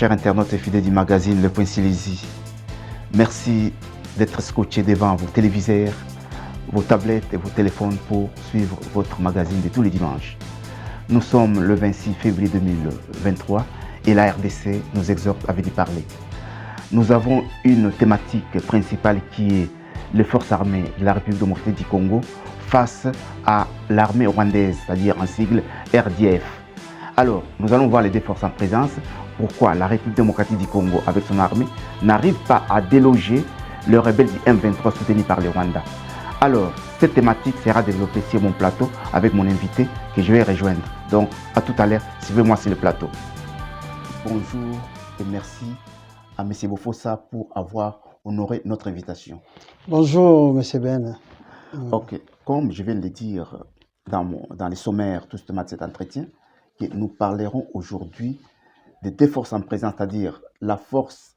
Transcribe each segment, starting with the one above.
chers internautes et fidèles du magazine Le Point Silésie. Merci d'être scotché devant vos téléviseurs, vos tablettes et vos téléphones pour suivre votre magazine de tous les dimanches. Nous sommes le 26 février 2023 et la RDC nous exhorte à venir parler. Nous avons une thématique principale qui est les forces armées de la République démocratique du Congo face à l'armée rwandaise, c'est-à-dire en sigle RDF. Alors, nous allons voir les deux forces en présence. Pourquoi la République démocratique du Congo, avec son armée, n'arrive pas à déloger le rebelle du M23 soutenu par le Rwanda. Alors, cette thématique sera développée sur mon plateau avec mon invité que je vais rejoindre. Donc, à tout à l'heure, suivez-moi sur le plateau. Bonjour et merci à M. Bofossa pour avoir honoré notre invitation. Bonjour, M. Ben. Ok, comme je viens de le dire dans les sommaires tout de cet entretien, que nous parlerons aujourd'hui des deux forces en présence, c'est-à-dire la force,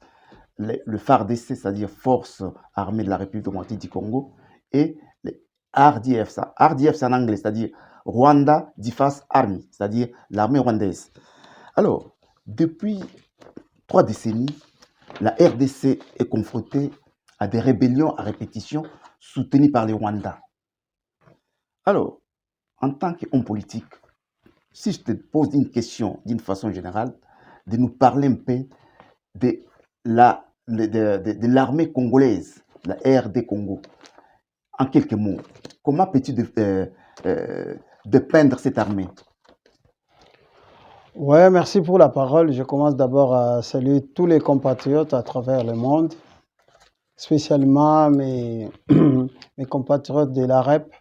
le FARDC, c'est-à-dire Force armée de la République démocratique du Congo, et les RDF. Ça. RDF, c'est en anglais, c'est-à-dire Rwanda Defense Army, c'est-à-dire l'armée rwandaise. Alors, depuis 3 décennies, la RDC est confrontée à des rébellions à répétition soutenues par les Rwandais. Alors, en tant qu'homme politique, si je te pose une question d'une façon générale, de nous parler un peu de l'armée congolaise, la RD Congo, en quelques mots, comment peux-tu dépeindre cette armée? Ouais, merci pour la parole. Je commence d'abord à saluer tous les compatriotes à travers le monde, spécialement mes compatriotes de la REP,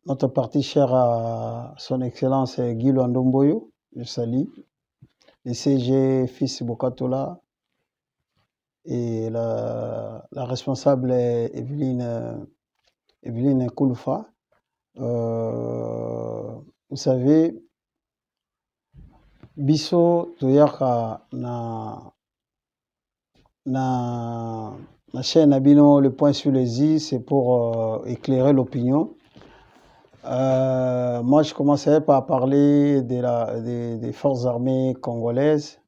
notre parti cher à son Excellence Guy Luandomboyo, je salue, le CG Fils Bokatola et la responsable Evelyne Kouloufa. Vous savez, biso toyaka na chaîne Abino, le point sur les i, c'est pour éclairer l'opinion. Moi, je commencerai par parler des forces armées congolaises.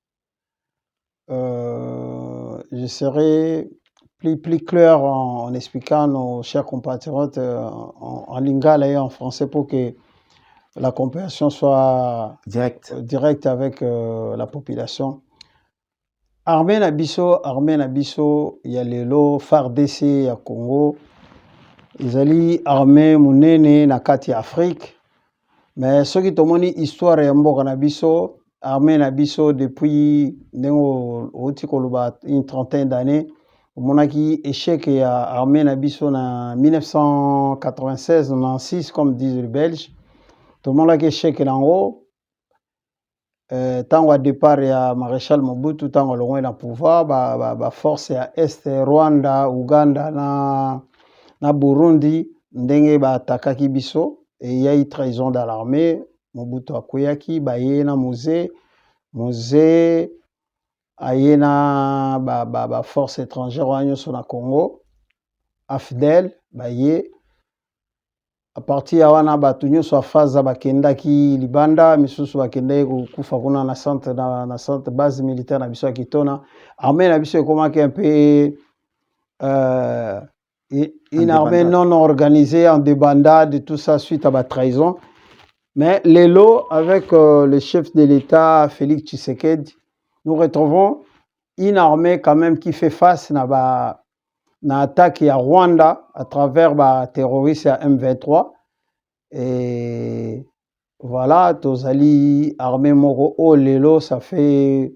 Je serai plus clair en expliquant nos chers compatriotes en lingala et en français pour que la compréhension soit directe avec la population. Armée Nabiso, il y a les lots FARDC à Congo. Ils allaient armée Mounene na kati Afrique. Mais ce qui tomoni histoire et mboka Nabiso, armée Nabiso depuis une trentaine d'années. On a qui échec et armée Nabiso en 1996-96, comme disent les Belges. Tout le monde a échec en haut. Tant au départ, il y a Maréchal Mobutu, tant au loin dans le pouvoir, force à Est, Rwanda, Ouganda, na Burundi, ndenge attaqué biso, et il y a eu trahison dans l'armée. Mobutu akoyaki, baye na Mosé, aye na force étrangère wanyo sur le Congo, AFDEL, baye. À partir ya wana batu nyonso phase bakendaki libanda misusu bakendaki kufa kuna na centre base militaire na biso ya Kitona. Armée na biso ekomaki un peu une armée non organisée en débandade, tout ça suite à la trahison. Mais les lots avec le chef de l'État Félix Tshisekedi, nous retrouvons une armée quand même qui fait face à attaque à Rwanda à travers les terroristes à M23. Et voilà, Tozali, armée Moro, oh Lelo, ça fait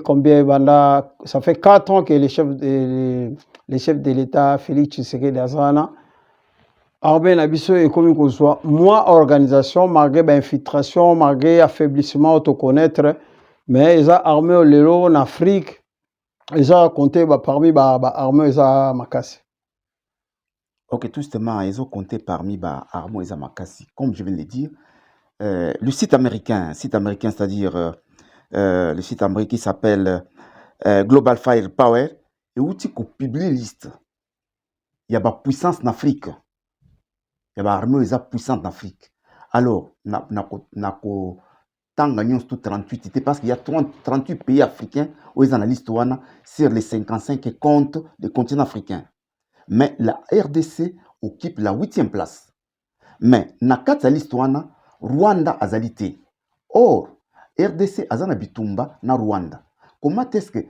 combien, Banda? Ça fait 4 ans que les chefs de l'État, Félix Tshisekedi Azana, armée Nabiso et comme qu'on soit, moi, organisation, malgré infiltration, malgré affaiblissement, autoconnaître, mais ils ont armé Lelo en Afrique. Ils ont compté parmi les armées Makassi. Ok, tout justement, ils ont compté parmi les armées Makassi. Comme je viens de le dire, le site américain, c'est-à-dire le site américain qui s'appelle Global Firepower, et où tu publies une liste. Il y a une puissance en Afrique. Il y a une armée puissante en Afrique. Alors, tant gagnons tout 38, parce qu'il y a 38 pays africains où ils analysent sur les 55 qui comptent le continent africain. Mais la RDC occupe la 8e place. Mais na kati liste Rwanda azalité. Or, RDC azana bitumba na Rwanda. Comment est-ce que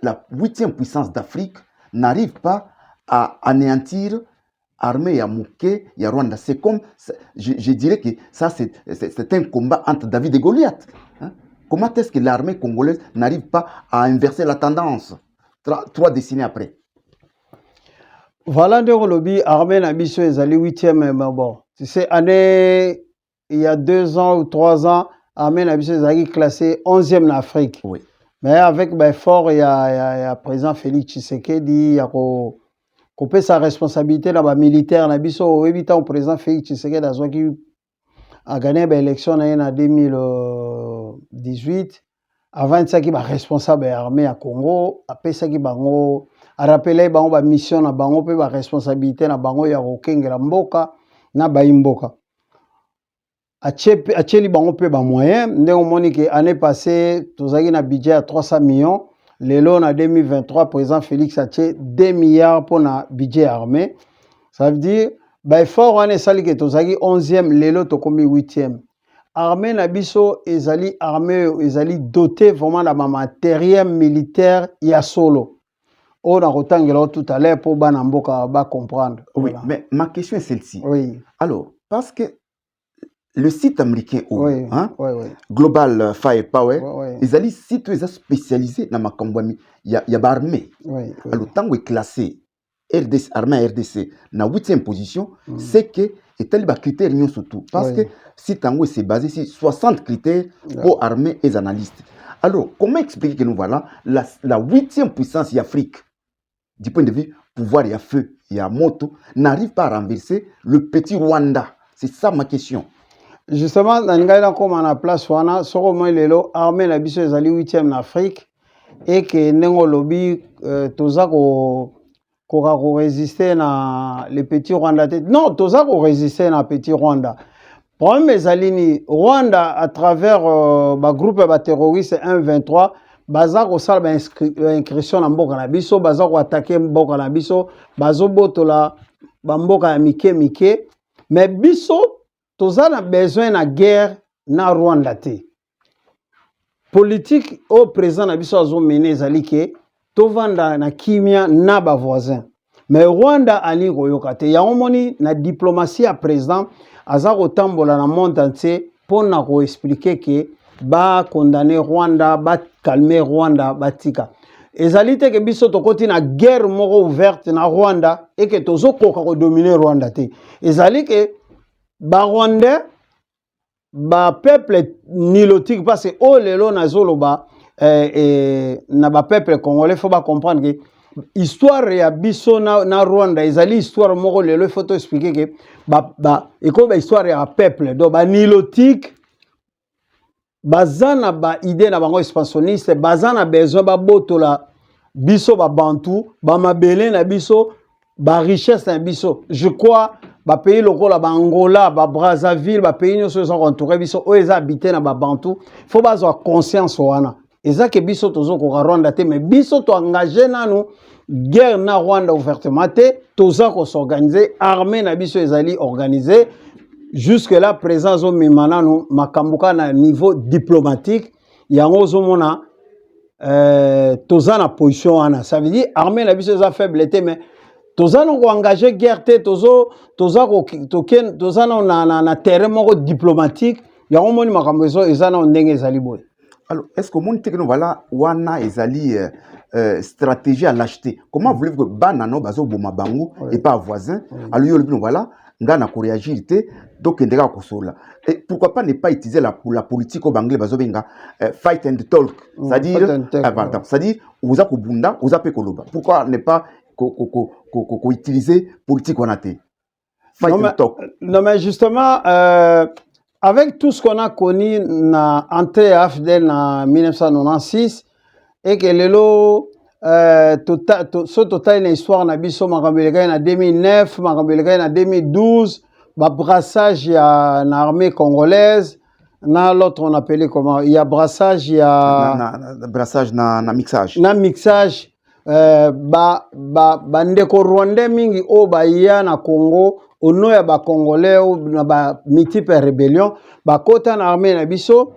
la 8e puissance d'Afrique n'arrive pas à anéantir l'armée Yamouké, ya Rwanda? C'est comme, je dirais que ça c'est un combat entre David et Goliath. Hein? Comment est-ce que l'armée congolaise n'arrive pas à inverser la tendance 3 décennies après? Voilà, donc lobby armée Nabiso est allé 8e, mais bon, tu sais, il y a 2 ans ou 3 ans, armée Nabiso est allé classé 11e en Afrique. Oui. Mais avec fort, il y a président Félix Tshisekedi, il y a coupé sa responsabilité dans la militaire Nabiso, évitant président Félix Tshisekedi a gagné l'élection en 2018. Avant ça, qui est responsable de l'armée à Congo, après ça, qui a rappelé la mission na bango pe ba responsabilité na bango ya kokengela mboka na baimboka acheli bango pe ba moyen ndenge moni ke année passée tozaki na budget à 300 millions lelo na 2023 président Félix atie 2 milliards pour na budget armé, ça veut dire ba effort wana sali ke tozaki 11e lelo tokomi 8e. Armée na biso ezali armée ezali doté vraiment na matériel militaire ya solo. On a retangé tout à l'heure pour Banamboka comprendre. Oui, voilà. Mais ma question est celle-ci. Oui. Alors, parce que le site américain, oui, hein, oui, oui. Global Firepower, oui, oui. Ils allaient site spécialisé dans ma Kambwami. Il y a l'armée. Oui, oui. Alors, tant que est classé RDC, armée RDC, dans 8e position, c'est que et tel critère surtout. Parce que si Tango c'est basé sur 60 critères pour armée et analystes. Alors, comment expliquer que nous voilà la 8e puissance d'Afrique, du point de vue pouvoir, il y a feu, il y a moto, n'arrive pas à renverser le petit Rwanda? C'est ça ma question. Justement, dans le comme on a place, on a sur au moins l'armée la biso est allée 8e en Afrique et que nengo lobby toza ko résister na les petits Rwanda. Non, toza ko résister na petit Rwanda. Problème est allé Rwanda à travers le groupe terroriste 1-23. Baza ko sala inscription na mboka na biso, baza ko attaquer mboka na biso, bazo botola ba mboka ya mike, mais biso toza na besoin na guerre na Rwanda te. Politique au président na biso azo mener ezali ke tovanda na kimia na ba voisin. Mais Rwanda ali koyoka te. Ya omoni na diplomatie ya président aza ko tambola na monde entier pour na ko expliquer que ba condamner Rwanda, ba calmer Rwanda, batika. Ezali te ke biso tokoti na guerre moko ouverte na Rwanda et que tozo koka ko dominer Rwanda te. Ezali ke ba Rwanda ba peuple nilotique parce que oh lelo na zoloba na ba peuple congolais faut ba comprendre que histoire ya biso na Rwanda ezali histoire moko lelo faut expliquer que ba histoire ya peuple donc ba nilotique bazana ba idée na bango expansionniste bazana besoin ba botola biso ba bantu ba mabele na biso ba richesse na biso. Je crois ba pays locaux la ba Angola ba Brazzaville ba pays nyonso sont entourés biso o eza habité na ba bantu faut bazwa conscience wana eza ke biso tozo ko Rwanda te mais biso to engagé nanu guerre na Rwanda ouvertement te toza ko s'organiser armée na biso ezali organisée. Jusque-là, présence au Mimananu, Makambuka na niveau diplomatique, yango zomona toza na position ana. Ça veut dire armée na biso za faiblité mais toza no ko engager guerre te toza na terrain moko diplomatique, yango moni makambezo ezana ndenge ezali boy. Alors, est-ce que mon techno voilà wana ezali stratégie à l'acheter? Comment voulez-vous que banano bazo boma bango et pas voisin? Alors yo le voilà ngana ko réagir té donc ndeka ko sola. Et pourquoi pas ne pas utiliser la politique au banglais bazo benga fight and talk, c'est-à-dire vous a ko bunda, vous a pe koloba. Pourquoi ne pas ko utiliser politique wana té? Fight and talk. Non mais justement avec tout ce qu'on a connu na entrée à AFDL en 1996 et que lelo total une histoire na biso makambeleka na 2009 makambeleka na 2012 ba brassage ya na armée congolaise l'autre on appelait comment? Il y a brassage, il y a brassage na mixage. Na mixage ndeko rwandais mingi o ba ya na Congo ono ya ba congolais ou na ba multiple rébellion ba kota na armée na biso.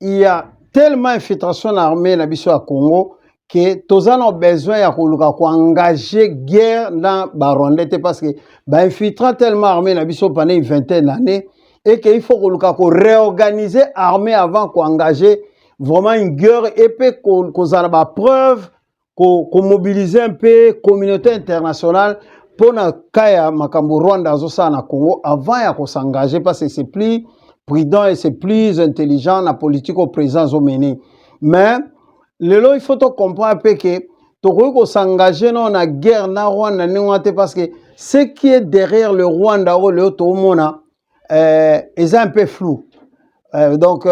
Il y a tellement infiltration dans l'armée na biso à Congo que tous en ont besoin ya ko engager guerre dans ba rwandais parce que ba infiltrant tellement armée na biso pendant une vingtaine d'années et qu'il faut ko réorganiser armée avant ko engager vraiment une guerre et puis qu'on a ba preuve qu'on mobiliser un peu communauté internationale pour na kaya makambo Rwanda zo sa na Congo avant ya ko s'engager parce que c'est plus prudent et c'est plus intelligent la politique au présent au mené. Mais il faut comprendre un peu que to s'engager dans la guerre na Rwanda parce que ce qui est derrière le Rwanda ou le Tomona est un peu flou. Donc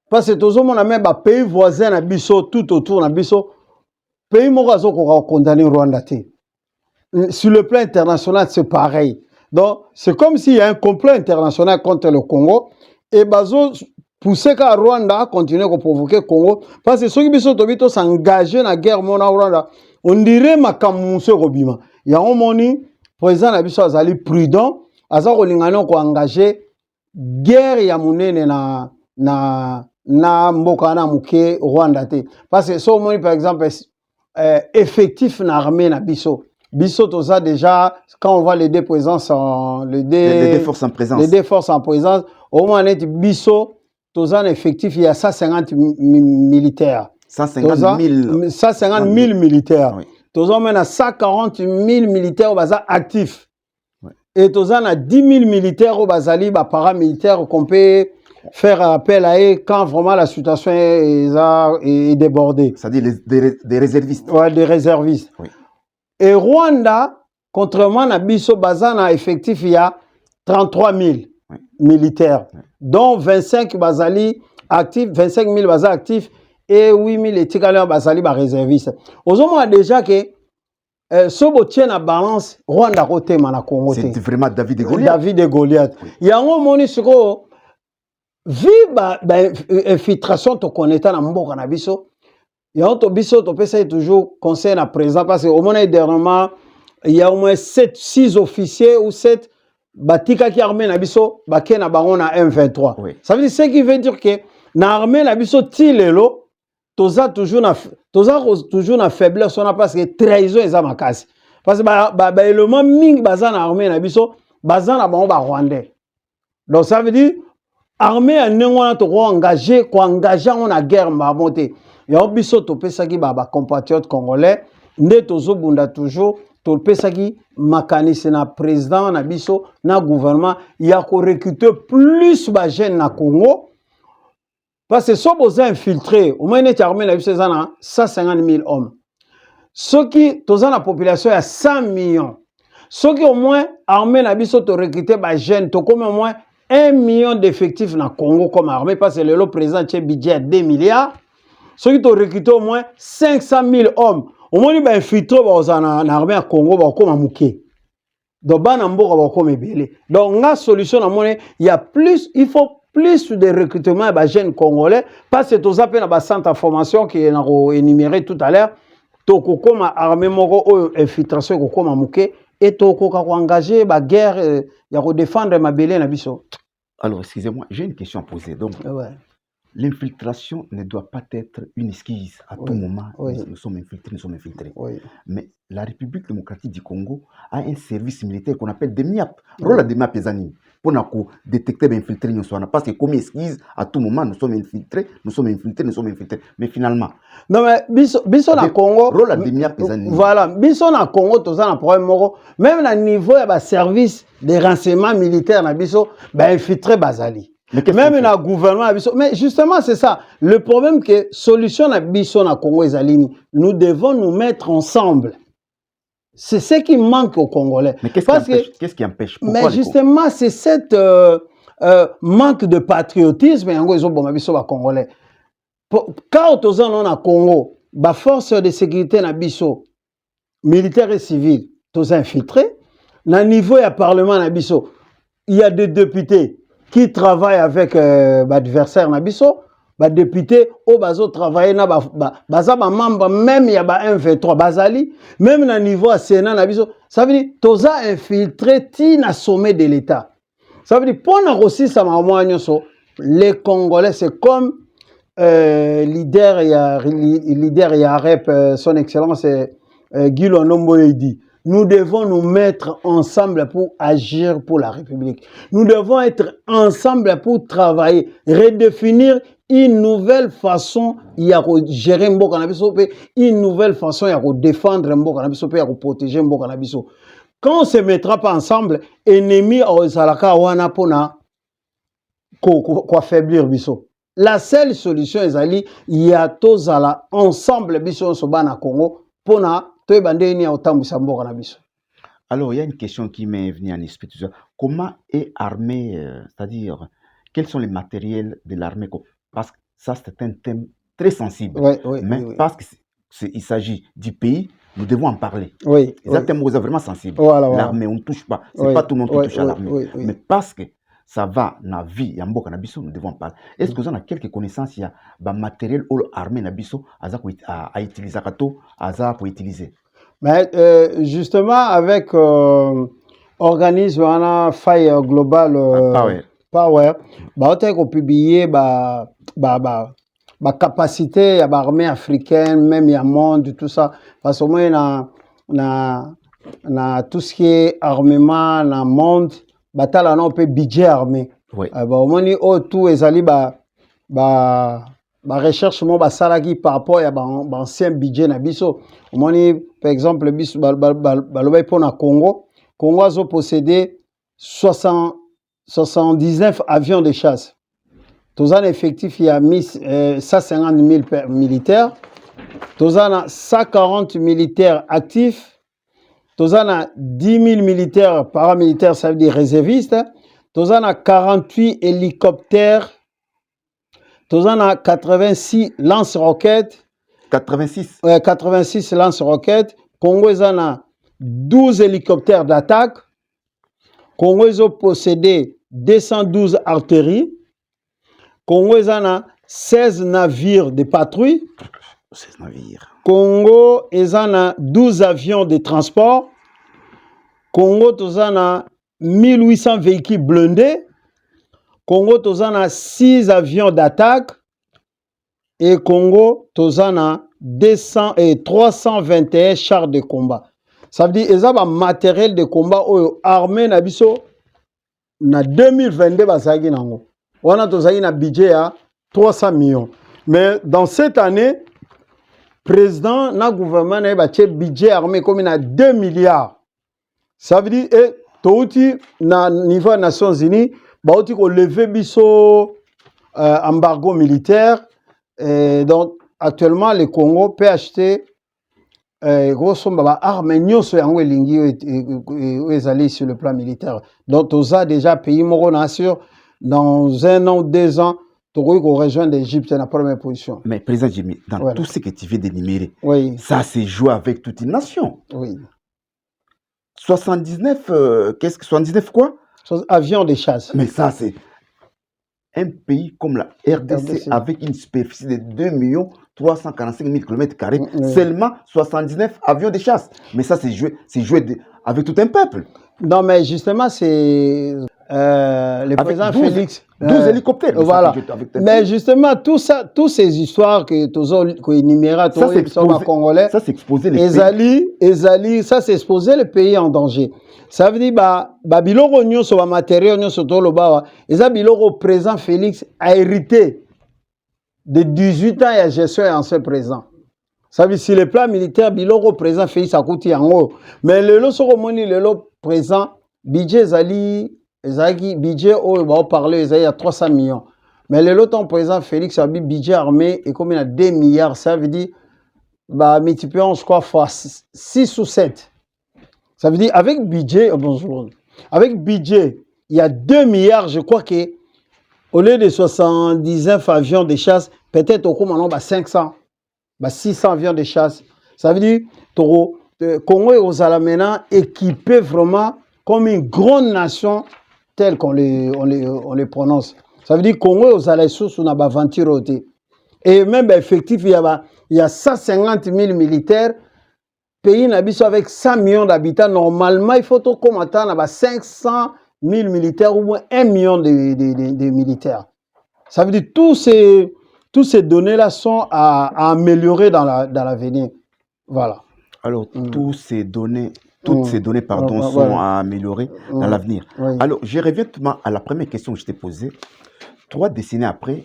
parce que tout le monde a même pays voisin na biso tout autour na biso pays morazo ko condamner Rwanda té. Sur le plan international c'est pareil. Donc c'est comme s'il y a un complot international contre le Congo et bazo pousser ka Rwanda continuer à provoquer Congo parce que ceux qui biso tobito s'engager na guerre mona Rwanda on dirait makamuso robima. Il y a un moni président na biso azali prudent aza ko lingana ko engager guerre ya munene na mboka na muke Rwanda té parce que so moni par exemple effectif na armée na biso toza déjà quand on voit les deux présences les deux forces en présence les deux forces en présence au moins net biso toza un effectif il y a 150 militaires 150 000 militaires toza même 140 000 militaires au bazar actifs et toza na 10 000 militaires au bazali ba paramilitaires qu'on peut faire appel à eux quand vraiment la situation est débordée. C'est-à-dire des réservistes. Ouais, des réservistes. Oui. Et Rwanda, contrairement à Biso Bazana, effectif, il y a 33 000 militaires, dont 25 Bazali actifs, 25 000 Bazali actifs et 8 000 étiqualeurs Bazali réservistes. Aujourd'hui, on a déjà que ce qui tient la balance, Rwanda côté na Congo. C'est vraiment David et Goliath. David et Goliath. Il y a un moment où vu l'infiltration to connaître na mboka na biso ya to biso to pesa toujours conseil na président parce que au moins dernièrement il y a au moins 6 officiers ou 7 batika qui armée na biso baké na bango na M23 ça veut dire ce qui veut dire que na armée na biso tilelo toza toujours na faiblesse on a parce que trahison eza makasi parce que élément mingi baza na armée na biso baza na bango ba rwandais donc ça veut dire armée a n'engwana to engager on a guerre ma monter ya biso to pesaki ba compatriotes congolais nde tozo bunda toujours to pesaki makanisi na président na biso na gouvernement ya ko recruter plus ba jeunes na Congo parce que so boza infiltré au moins net armée na biso na 150 000 hommes ceux qui toza na population ya 100 millions ceux qui au moins armée na biso to recruter ba jeunes to comme au moins 1 million d'effectifs dans le Congo comme armée, parce que le président a un budget à 2 milliards. Ceux qui ont recruté au moins 500 000 hommes. Au moins, ils ont infiltré dans l'armée à Congo comme un mouké. Donc, donc, la solution, il faut plus de recrutement de jeunes congolais, parce que tous appels à centre de formation qui est énuméré tout à l'heure, comme armée infiltration comme un mouké. Et tu as engagé la guerre, il y a défendre ma belle na biso. Alors, excusez-moi, j'ai une question à poser. Donc, l'infiltration ne doit pas être une esquisse à tout moment. Nous sommes infiltrés. Mais la République démocratique du Congo a un service militaire qu'on appelle DEMIAP. Rôle de DEMIAP est ani pour détecter les infiltrés. Parce que comme esquisse, à tout moment, nous sommes infiltrés. Mais finalement... Non, mais biso na Congo... Rôle de DEMIAP est ani. Voilà, biso na Congo, tout ça, problème. Même à niveau de service de renseignement militaire, na biso, infiltré bazali. Même dans le gouvernement, mais justement c'est ça. Le problème que solution na biso na Congo est alini. Nous devons nous mettre ensemble. C'est ce qui manque aux Congolais. Mais qu'est-ce qui empêche? Pourquoi mais justement c'est cette manque de patriotisme et en gros Congolais. Quand on a Congo, la force de sécurité na biso militaire et civil, tous infiltrés. Na niveau du parlement na biso, il y a des députés qui travaille avec l'adversaire Nabiso, député, au bazo travailler na baza membre même il y a M23 bazali, même na niveau à Sénat Nabiso, ça veut dire toza infiltré tina sommet de l'État. Ça veut dire pour aussi ça m'a les Congolais c'est comme leader il y a rep son excellence Guy Lonombo dit. Nous devons nous mettre ensemble pour agir pour la République. Nous devons être ensemble pour travailler, redéfinir une nouvelle façon de gérer Mboka Nabiso, une nouvelle façon de défendre Mboka Nabiso, de protéger Mboka Nabiso. Quand on ne se mettra pas ensemble, ennemi au Zalaka wana pona ko affaiblir biso. La seule solution est il y a tous ensemble biso so bana Congo pona. Alors, il y a une question qui m'est venue en esprit. Comment est armée, c'est-à-dire, quels sont les matériels de l'armée? Parce que ça, c'est un thème très sensible. Mais parce qu'il s'agit du pays, nous devons en parler. C'est un thème vraiment sensible. L'armée, on ne touche pas. Ce n'est pas tout le monde qui touche à l'armée. Mais parce que ça va dans la vie, nous devons en parler. Est-ce que vous avez quelques connaissances, il y a un matériel ou l'armée à utiliser, pour utiliser? Mais justement, avec organisme Fire Global Power, on a publié capacité, il y a l'armée africaine, même il y a monde, tout ça. Parce que moi, na tout ce qui est armement, dans le monde, batala on peut budget armé. Tout est allé recherche salagi par rapport à ancien budget na biso. Par exemple biso pour na Congo a possédé 79 avions de chasse. Tous en effectif il y a 150 000 militaires. Tous en 140 militaires actifs. Tous en 10 000 militaires paramilitaires, ça veut dire réservistes. Tous en 48 hélicoptères. Tous en 86 lance-roquettes. 86 86 lance-roquettes. Congo en a 12 hélicoptères d'attaque. Congo a possédé 212 artilleries. Congo en a 16 navires de patrouille. 16 navires. Congo en a 12 avions de transport. Congo en a 1800 véhicules blindés. Congo en a 6 avions d'attaque. Et Congo en a 321 chars de combat. Ça veut dire qu'ils ont un matériel de combat armé na biso na 2022 basagi nango. On a un budget à 300 millions. Mais dans cette année, président na gouvernement na ba budget armé comme il a 2 milliards. Ça veut dire touti na niveau des Nations Unies, ba outi ko lever biso embargo militaire. Donc actuellement le Congo peut acheter grosso modo armes nyonso yango elingi ezali sur le plan militaire. Donc toza déjà pays moko na sûr dans 1 an ou 2 ans Togo qu'on rejoint l'Égypte en la première position. Mais président Jimmy, dans tout ce que tu viens d'énumérer, ça s'est joué avec toute une nation. 79, qu'est-ce que 79 quoi? Avions de chasse. Mais ça c'est un pays comme la RDC avec une superficie de 2 345 000 km², seulement 79 avions de chasse. Mais ça c'est joué avec tout un peuple. Non mais justement c'est le président Félix 12 hélicoptères. Voilà. Mais justement, toutes ces histoires que tu as énumérées, Congolais, ça c'est exposer le pays. Ça c'est exposer le pays en danger. Ça veut dire que biloko nyonso ba matériel nyonso to loba eza biloko président Félix a hérité de 18 ans de gestion et ancien président. Ça veut dire si le plan militaire biloko président Félix a coûté yango. Mais le soko moni le président budget zali budget on va parler il y a 300 millions. Mais le temps président Félix a dit budget armé et comme il a 2 milliards, ça veut dire multiplions je crois fois 6 ou 7. Ça veut dire avec budget, bonjour. Avec budget, il y a 2 milliards, je crois que au lieu de 79 avions de chasse, peut-être au commandant 500, 600 avions de chasse. Ça veut dire que Congo et aux Alamena équipés vraiment comme une grande nation tels qu'on les prononce. Ça veut dire Congo aux Alessos, on a aventure. Et même effectif, il y a 150 000 militaires. Pays avec 100 millions d'habitants, normalement, il faut qu'on attend 500 000 militaires ou moins 1 million de militaires. Ça veut dire que tous ces données-là sont à améliorer dans l'avenir. Voilà. Alors, toutes ces données, sont à améliorer dans l'avenir. Oui. Alors, je reviens à la première question que je t'ai posée. 3 décennies après,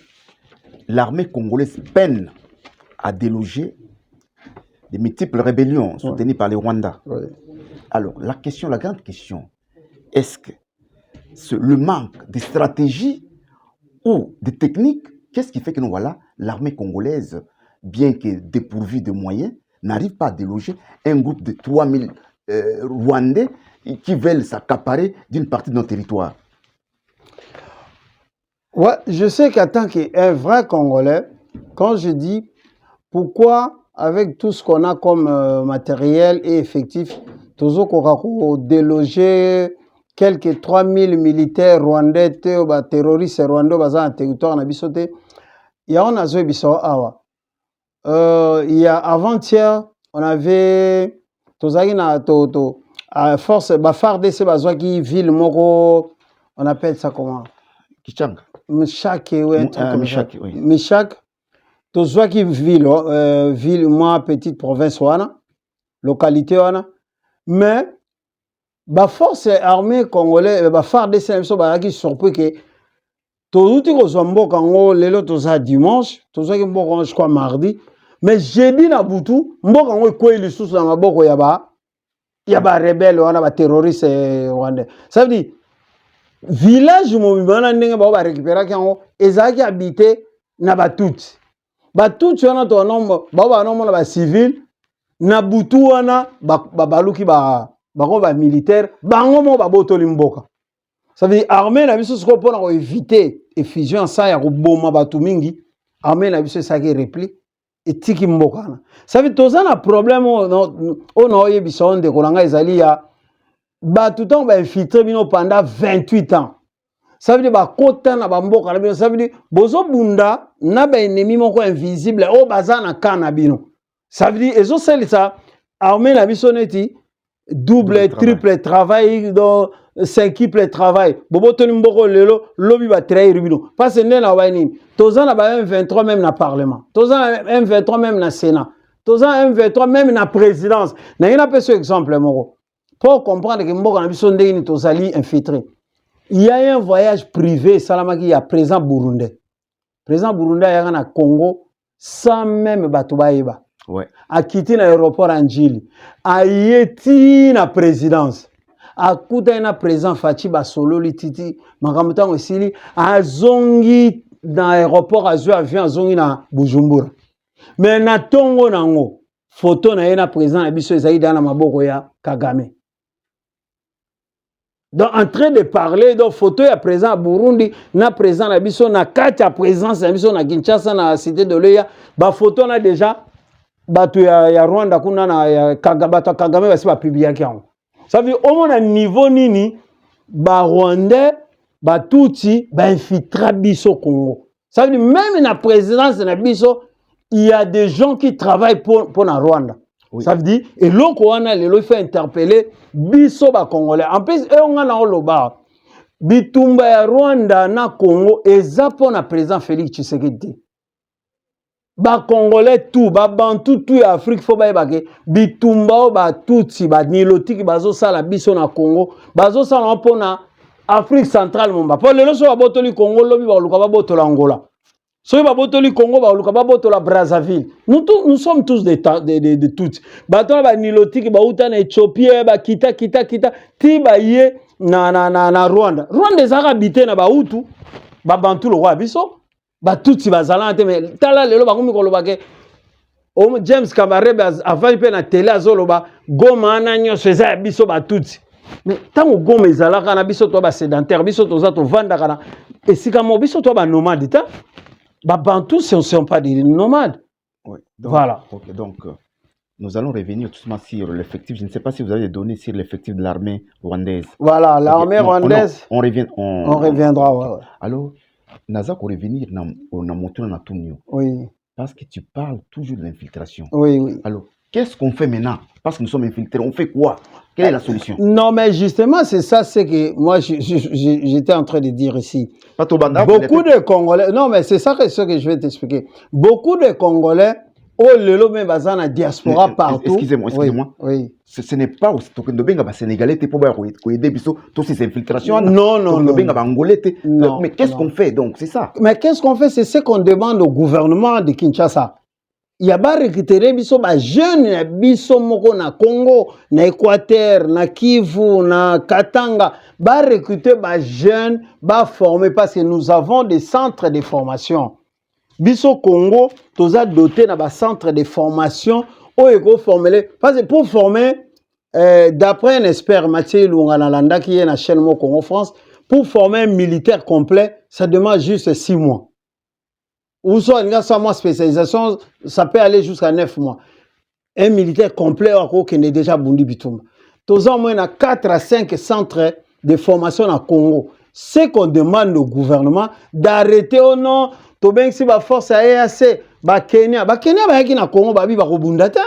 l'armée congolaise peine à déloger des multiples rébellions soutenues par les Rwandais. Oui. Alors, la grande question, est-ce que le manque de stratégie ou de technique, qu'est-ce qui fait que nous voilà, l'armée congolaise, bien que dépourvue de moyens, n'arrive pas à déloger un groupe de 3000 Rwandais qui veulent s'accaparer d'une partie de notre territoire? Ouais, je sais qu'en tant qu'un vrai Congolais, quand je dis pourquoi, avec tout ce qu'on a comme matériel et effectif, toujours qu'on a délogé quelques 3000 militaires rwandais, terroristes rwandais dans le territoire, il y a un azo biso awa. Il y a avant-hier, on avait à force FARDC bazwa qui ville moko, on appelle ça comment? Kichanga. Meshak, oui. Meshak. Tozwa qui ville, moi petite province wana, localité wana, mais ba force armée congolaise, ba FARDC même so ba qui surpris que tozuti ko zombo kango lelo toza dimanche, tozwa ki mboko je crois mardi, mais jeudi na butu mboko ngo ko ilisusu na maboko ya ba rebelle wana ba terroriste rwandais. Ça veut dire village mobimana ndenge ba récupérer kango ezaki habité na batuti. Batuti wana to nombo ba nombo na ba civil na butu wana baluki ba militaire bango mo ba botoli mboka. Ça veut dire armée na biso siko pona éviter effusion ça ya koboma batu mingi, armée na biso ça qui repli etiki mboka na. Ça veut dire toza na problème on yebisa onde kolanga ezali ya batu tant ba infiltrer bino pendant 28 ans. Ça veut dire ba kota na ba mboka na bino, ça veut dire bozo bunda na ba ennemi moko invisible o baza na kana bino. Ça veut dire ezo ça armée na biso neti double triple travail dans 5 travail bobo toni mboko lelo lobi ba trahir bino parce que na wani toza na ba M23 même na parlement, toza na M23 même na sénat, toza na M23 même na présidence. Na ina pe ce exemple moko pour comprendre que mboka na biso ndeni tozali infiltré. Il y a un voyage privé salamaki ya président burundais. Président burundais ya na Congo sans même bato baeba. Ouais. A quitté l'aéroport Anjili, a yeti na présidence, a kuta na président Fachi Basolo lititi, makamutango esili, a zongi dans l'aéroport azu avion zongi na Bujumbura. Mais na tongo nango, photo na yena président na biso ezali dans maboko ya Kagame. Donc en train de parler donc photo ya président Burundi na président na biso na kati ya présence na biso na Kinshasa na cité de l'Oya, ba photo na déjà batu ya Rwanda kuna na ya Kagame basi ba publier yango. Ça veut dire au moins à niveau nini ba Rwandais ba tuti ba infiltra biso Congo. Ça veut dire même na présidence na biso il y a des gens qui travaillent pour na Rwanda. Oui. Ça veut dire et loko wana lelo fait interpeller biso ba Congolais. En plus on a na loba bitumba ya Rwanda na Congo ezapo na président Félix Tshisekedi. Ba Congolais tout, ba Bantu tout ya Afrique faut ba ke bitumba ba tutsi ba nilotiki bazo sala biso na Congo, bazo sala mpona Afrique centrale momba. Po lelo so ba botoli Congo lobi ba luka ba botola Angola. So ba botoli Congo ba luka ba botola Brazzaville. Nous sommes tous de tutsi. Ba to ba nilotiki ba uta na Éthiopie ba kita ti ba ye na Rwanda. Rwanda ezaka habité na ba Hutu, ba Bantu lo roi biso. Ba tutsi bazalante mais tala lelo bakomi koloba ke James Kabarebe avant pe na télé azoloba Goma na nyonso eza biso ba tutsi mais tango Goma ezalaka na biso to ba sédentaire biso toza to vanda kana esika mo biso to ba nomade ta ba bantu ce ne sont pas des nomades. Oui, donc, voilà. Okay, donc Nous allons revenir tout de suite sur l'effectif. Je ne sais pas si vous avez des données sur l'effectif de l'armée rwandaise. Voilà, l'armée rwandaise. On reviendra. Ouais. Alors, Naza, pour revenir on a montré dans tout. Oui. Parce que tu parles toujours de l'infiltration. Oui. Alors, qu'est-ce qu'on fait maintenant? Parce que nous sommes infiltrés, on fait quoi? Quelle est la solution? Non, mais justement, c'est ça, c'est que moi, j'étais en train de dire ici. Beaucoup de Congolais, non, mais c'est ça que je vais t'expliquer. Beaucoup de Congolais, le même bazar la diaspora partout. Excusez-moi. Oui. Ce n'est pas aussi que nous Sénégalais pour aider toutes ces infiltrations. Non. Mais qu'est-ce qu'on fait donc? C'est ça. Mais qu'est-ce qu'on fait? C'est ce qu'on demande au gouvernement de Kinshasa. Il y a pas récupéré biso ba jeune biso moko na Congo, na Équateur, na Kivu, na Katanga, ba recruter ba jeune, ba former parce que nous avons des centres de formation. Biso Congo, toza doté na ba centre de formation où eko former parce que pour former d'après un expert Mathieu Lunganalanda qui est na chaîne Mo Congo France, pour former un militaire complet, ça demande juste 6 mois. Ou soit une spécialisation, ça peut aller jusqu'à 9 mois. Un militaire complet qui est déjà bundi bitum. Tous en moins 4 à 5 centres de formation au Congo. Ce qu'on demande au gouvernement d'arrêter ou non, to ben si ba force à EAC, ba Kenya ba yaki na Congo ba bi ba bundata.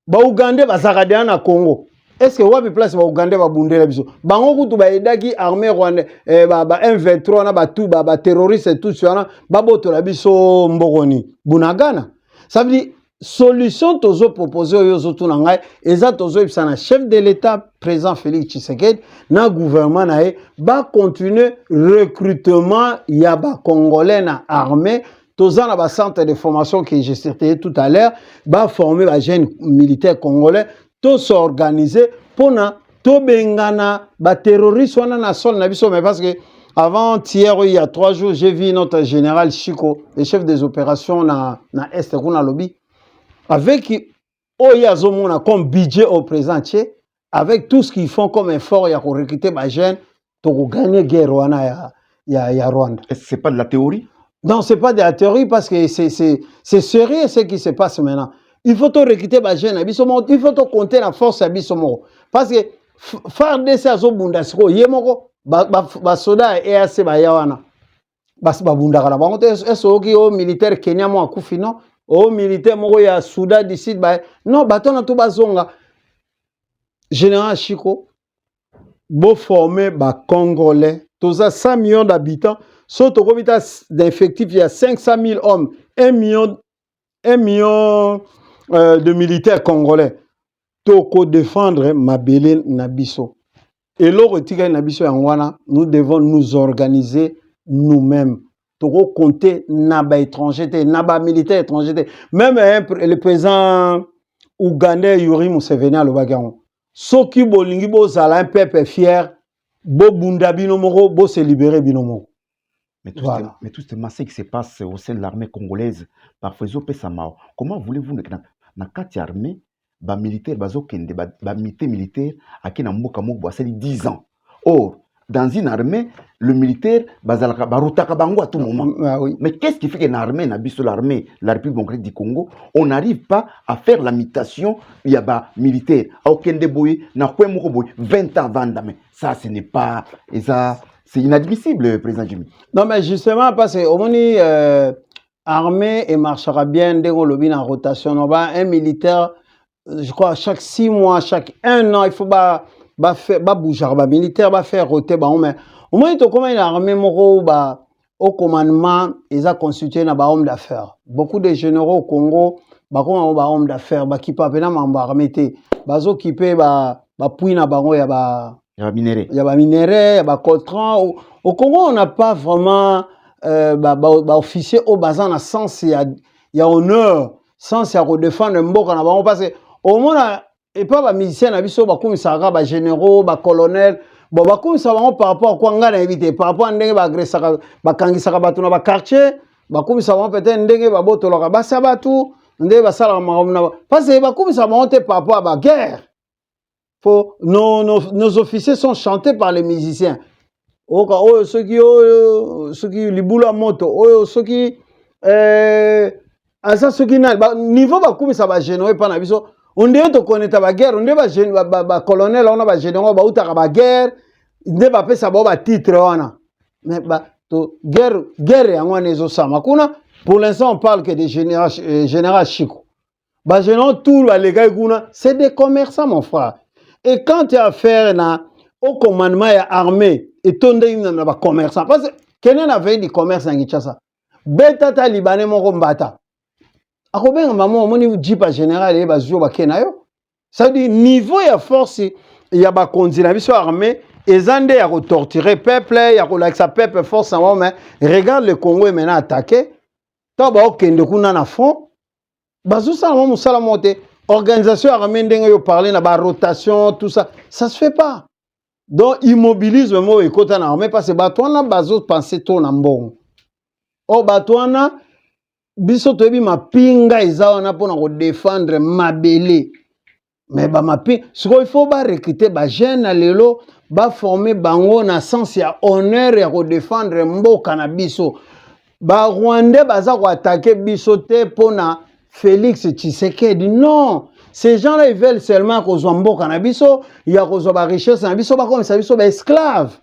Ba Uganda ba zakadia na Congo. Est-ce que wapi place ba Uganda ba bundela biso? Bango kutu ba edaki armée rwanda ba M23 na ba tout ba terroriste tout ça ba boto la biso mbogoni. Bunagana. Ça veut dire solution tozo proposer yozo tout ngai eza tozo ibsana chef de l'état président Félix Tshisekedi na gouvernement na ba continuer recrutement ya ba congolais na armée toza na ba centre de formation que j'ai cité tout à l'heure ba former ba jeunes militaires congolais to s'organiser pour na to bengana ba terroristes wana na sol na biso mais parce que avant hier il y a 3 jours j'ai vu notre général Chico le chef des opérations na est kuna lobby avec Oyazomona comme budget au présent avec tout ce qu'ils font comme effort il y a pour recruter ba jeunes pour gagner guerre wana ya Rwanda. C'est pas de la théorie? Non, c'est pas de la théorie parce que c'est sérieux ce qui se passe maintenant. Il faut recruter les jeunes, il faut compter la force à Bissomo. Parce que faire des saisons bundasiko, yemoko, ba soda et assez ba yawana. Ba bundakala. Ba ngote esoki o militaire Kenya mo akufi non, o militaire moko ya Soudan d'ici ba non, batona to bazonga. Général Chico, beau formé ba Congolais, toza 100 millions d'habitants, surtout d'effectifs, il y a 500 000 hommes, 1 million de militaires congolais. Toko défendre Mabélé Nabiso. Et l'Orotika Nabiso Yangwana, nous devons nous organiser nous-mêmes. Toko compter Naba étranger, Naba militaire étranger. Même le président ougandais Yuri Museveni à l'Obagaon. Soki bolingi bo zala un peuple fier, bo bunda binomoro, bo se libérer binomoro. Mais tout ce massacre qui se passe au sein de l'armée congolaise, parfois ils ont fait ça. Comment voulez-vous que dans 4 armées, les militaires, les militaires, à qui n'a pas 10 ans. Or, dans une armée, le militaire, à tout moment. Oui. Mais qu'est-ce qui fait qu'une armée, l'armée, la République démocratique du Congo, on n'arrive pas à faire la mutation, il y a des militaires, à aucun déboui, 20 ans avant. Ça, ce n'est pas. C'est inadmissible, président Jimmy. Non, mais justement, parce que au moins, armée et marchera bien dès qu'on lobby en rotation. On va un militaire, je crois, chaque 6 mois, chaque 1 an, il faut bouger. Militaire va faire roter. Mais au moins, il y a une armée au commandement, ils ont constitué un homme d'affaires. Beaucoup de généraux au Congo, ils ont un homme d'affaires, qui peuvent pas armée. Ils ont occupé, puis na bango ya ba. Il y a des minéraux. Il y a des minéraux, il y a des coltrans. Au Congo, on n'a pas vraiment officier au bazar dans sens il y a honneur, sens il y a redéfendre un mot qu'on parce que au moins et pas les musiciens n'habitent pas comme ça, les généraux, les colonels, bon comme ça par rapport à quoi on a invité, par rapport à ndenge ba agresser ba kangisa ba batu na ba quartier, comme ça peut-être ndenge ba boto la ba sabatu, ndenge ba sala ma parce que comme ça par rapport à la guerre. Nos officiers sont chantés par les musiciens. Ceux qui libouent la moto, ceux qui asa soki na niveau bakumisa bagénéraux epa na biso onde tokoneta baguerre onde bacolonel wana bagénéraux bautaka baguerre nde bapesa bao batitre wana mais guerre yango wana ezosama kuna pour l'instant on parle que de général Chico bagénéraux tout balegaki kuna c'est des commerçants mon frère et quand tu as affaire au commandement ya armée etonde na bacommerçant parce que kene na veille du commerce na Kinshasa betata libanais moko mbata akobenga mama omoni jipa général et bazio bakena yo ça dit niveau ya force ya bakonzi na biso armée ezande ya torturer peuple ya kolakisa peuple force en mais regarde le Congo est maintenant attaqué ta ba okende kuna na front bazo ça mo musala moté organisation armée ndenge yo parler na ba rotation tout ça ça se fait pas donc immobilisme mo ekota na armée parce que batwana bazo penser to na mbongo o batwana biso toyebi mapinga eza wana mpona kodefendre mabele mais bamapi sikoyo il faut barecruter bajeune na lelo baforme bango na sens ya honneur ya kodefendre mboka na biso barwandais baza koatake biso te mpona Félix Tshisekedi non ces gens-là ils veulent seulement kozwa mboka na biso ya kozwa barichesse na biso bakomisa biso baesclave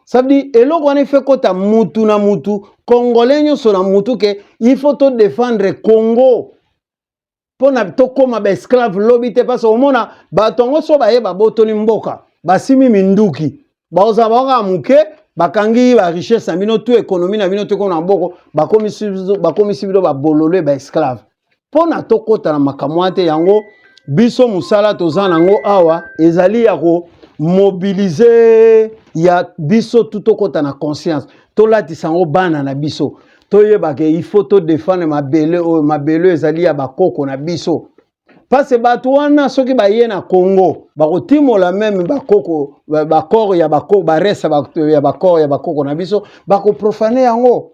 ça veut dire eloko wana ife kota mutu na mutu congolais nyonso na mutu ke il faut to défendre Congo pona tokoma baesclave lobi te parce omona bato yango so bayeba botoni mboka basimi minduki baoza baoka muke bakangi barichesse na bino tu économie na bino tokona mboko bakomisi bino babololo baesclave pona tokota na makamwa te yango biso musala toza nango awa ezali ya ko mobiliser ya biso tout kota na conscience to latisa ngo bana na biso to yebake il faut to défendre mabele ezali ya bakoko na biso parce que bato wana soki baye na Congo bakotimola même bakoko bakor ya bakoko baresa ya bakor ya bakoko na biso bakoprofane yango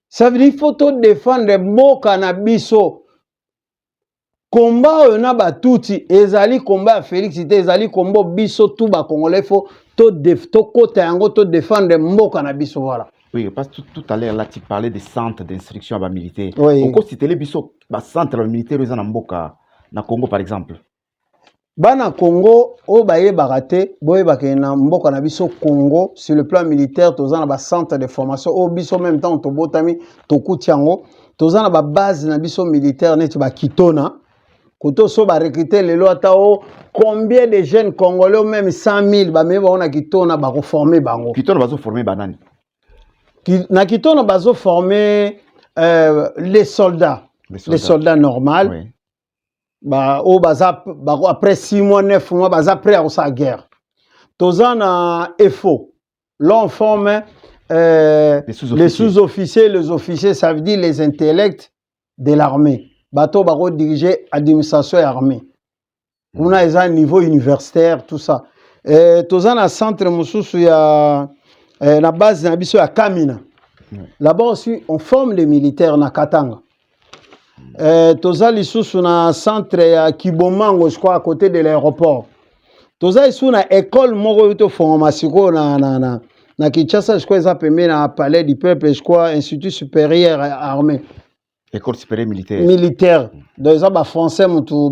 ça veut dire il faut to défendre mboka na biso combat na batuti ezali combat Félix te ezali combat biso tout ba congolais faut to kota yango to défendre mboka na biso voilà. Oui, parce que tout à l'heure là tu parlais des centres d'instruction ba militaire. Oui. Pourquoi c'était les biso ba centre militaire dans mboka na Congo par exemple? Bana Congo o baye barate boye bakena mboka na biso Congo sur le plan militaire tozana ba centre de formation o biso même temps to botami to kutiango tozana ba base na biso militaire neti ba Kitona. Koto so ba recruter lelo atao combien de jeunes congolais même 100 000 ba me ba na Kitona ba reformer bango. Kitona bazo former banani. Na Kitona bazo former les soldats normaux. Oui. Bah au baza après 6 mois 9 mois baza prêt à sa guerre. Tozana EFO. Là on forme les sous-officiers, les officiers ça veut dire les intellects de l'armée. Bateau baro diriger administration et armée. On a un niveau universitaire tout ça. Tozana centre mususu ya la base na biso ya Kamina. Là-bas aussi on forme les militaires na Katanga. Toza lisusu na centre ya Kibomango je crois à côté de l'aéroport. Toza isu na école moko de formation na Kinshasa je crois ça permet na palais du peuple je crois institut supérieur armé. École supérieure militaire. Militaire. Donc ça ba français mutu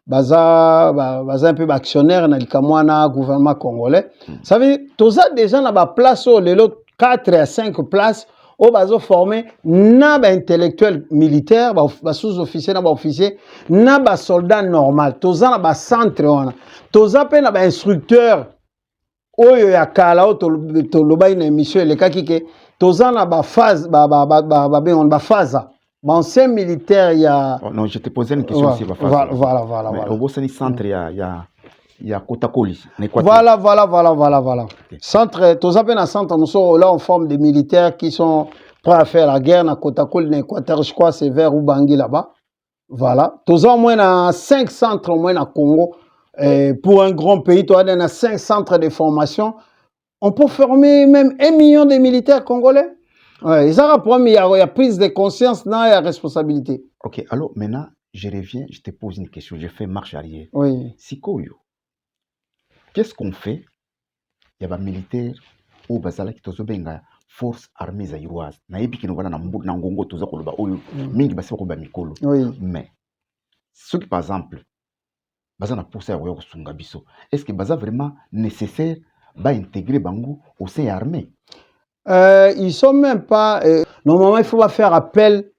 baza un peu actionnaire na likamwana gouvernement congolais. Ça veut dire toza déjà na ba place au lelo 4 à 5 places au bazo formé na ba intellectuel militaire ba sous-officier na ba officier na ba soldat normal toza na ba centre wana toza pe na ba instructeur oyo ya kala o to lobai na émission le kakike toza na ba phase ba phase ba ancien militaire ya non je te posais une question sur ba phase voilà au beau centre ya Kotakoli voilà okay. Centre toza pe na centre nous là on forme des militaires qui sont prêts à faire la guerre na Kotakoli na Équateur je crois c'est vers Ubangi là-bas voilà toza au moins na 5 centres au moins na Congo pour un grand pays toi on a 5 centres de formation on peut former même 1 million de militaires congolais. Ouais, et ça il y a prise de conscience dans la responsabilité. OK, alors maintenant je reviens, je te pose une question, je fais marche arrière. Oui. Sikoyo. Qu'est-ce qu'on fait? Il y a des militaires ou bazala qui tozobenga force armée zaïroise nayebi kino wana na ngongo toza koloba oyo mingi basi ko ba mikolo mais ce qui par exemple baza na pousse ya koya kosunga biso est-ce que baza vraiment nécessaire ba intégrer bango au sein armée ils sont même pas normalement il faut pas faire appel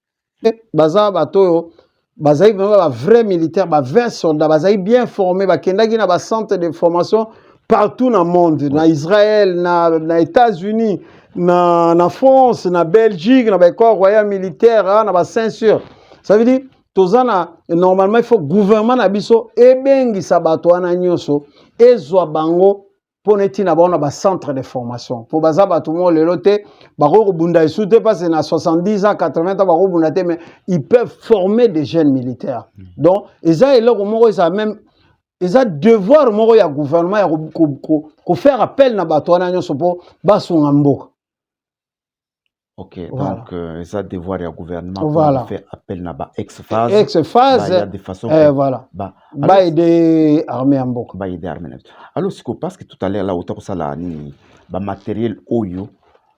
baza bato baza ba vrai militaire ba vrai soldat baza bien formé ba kendaki na ba centre de formation partout dans le monde na Israël na États-Unis na France na Belgique na ba corps royal militaire na ba ceinture ça veut dire tozana normalement il faut gouvernement na biso ebengisa bato wana nyonso ezwa bango pour netina bona ba centre de formation pour baza bato mo lelo te bako bunda isute parce na 70 ans 80 ans bako bunda te mais ils peuvent former des jeunes militaires donc eza eloko moko eza même eza devoir moko ya gouvernement ya ko faire appel na bato wana nyonso pour basunga mboka. Ok, voilà. Donc ça devoir du gouvernement voilà. Pour faire appel na ba ex-phase. Ex-phase, bah, de façon voilà. Bah aider armée en bok. Bah aider armée. Alors c'est parce que tout à l'heure là autant que ça là ni ba matériel oyo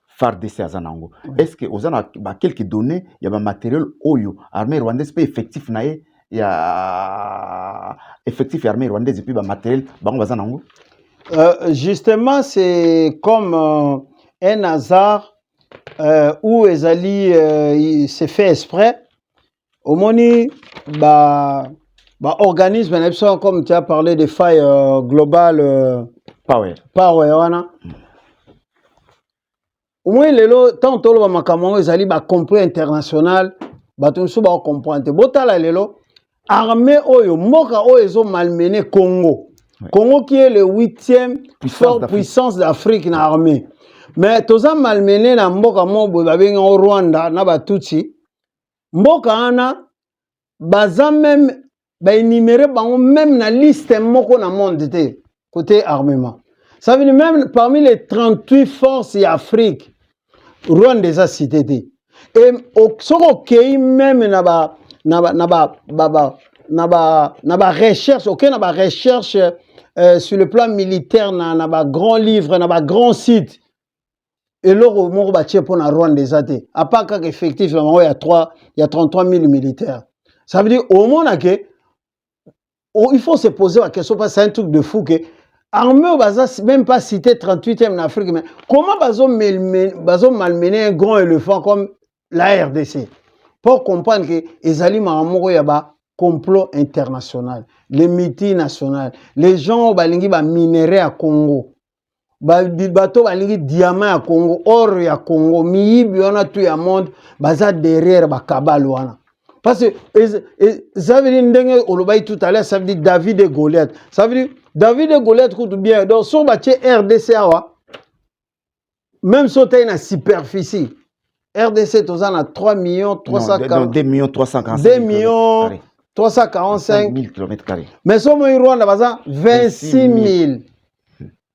FARDC azanango. Est-ce que ozana ba quelques données il y a ba matériel oyo armée rwandaise pas effectif na il y a effectif armée rwandaise et puis ba matériel bango bazanango. Justement c'est comme un hasard où Ezali s'est fait exprès au moni organisme comme tu as parlé des failles globales power wana au moins lelo tant to lo makambo Ezali ba compris international bato so ba comprendre botala lelo armée oyo moka oyo ezo malmené Congo. Congo qui est le 8e puissance d'Afrique na armée. Mais toza malmené na mboka mobo babenga au Rwanda na Batutsi. Mboka ana baza même ba énumérer bango même na liste moko na monde te côté armement. Ça veut dire même parmi les 38 forces d'Afrique Rwanda est cité te. Et au soko kei même na ba recherche, OK na ba recherche sur le plan militaire na ba grand livre na ba grand site. Et l'euro moko batie pour na Rwanda des athées. À part qu'effectivement il y a 33 000 militaires. Ça veut dire au moins que il faut se poser la question parce que c'est un truc de fou que armée baza même pas cité 38e en Afrique mais comment bazo malmener un grand éléphant comme la RDC pour comprendre que ezali makamoko ya ba complot international, les multinationales, les gens balingi ba minerais à Congo. Bato balingi diamant à Congo, or ya Congo, miyibi wana tout ya monde, baza derrière ba kabal wana. Parce que ça veut dire ndenge olobai tout à l'heure, ça veut dire David et Goliath. Ça veut dire David et Goliath coûte bien. Donc son bâti RDC awa, même si tu na superficie, RDC toza na 3 millions 340 2 millions 345 2 millions 345 000 km². Mais son Rwanda baza 26 000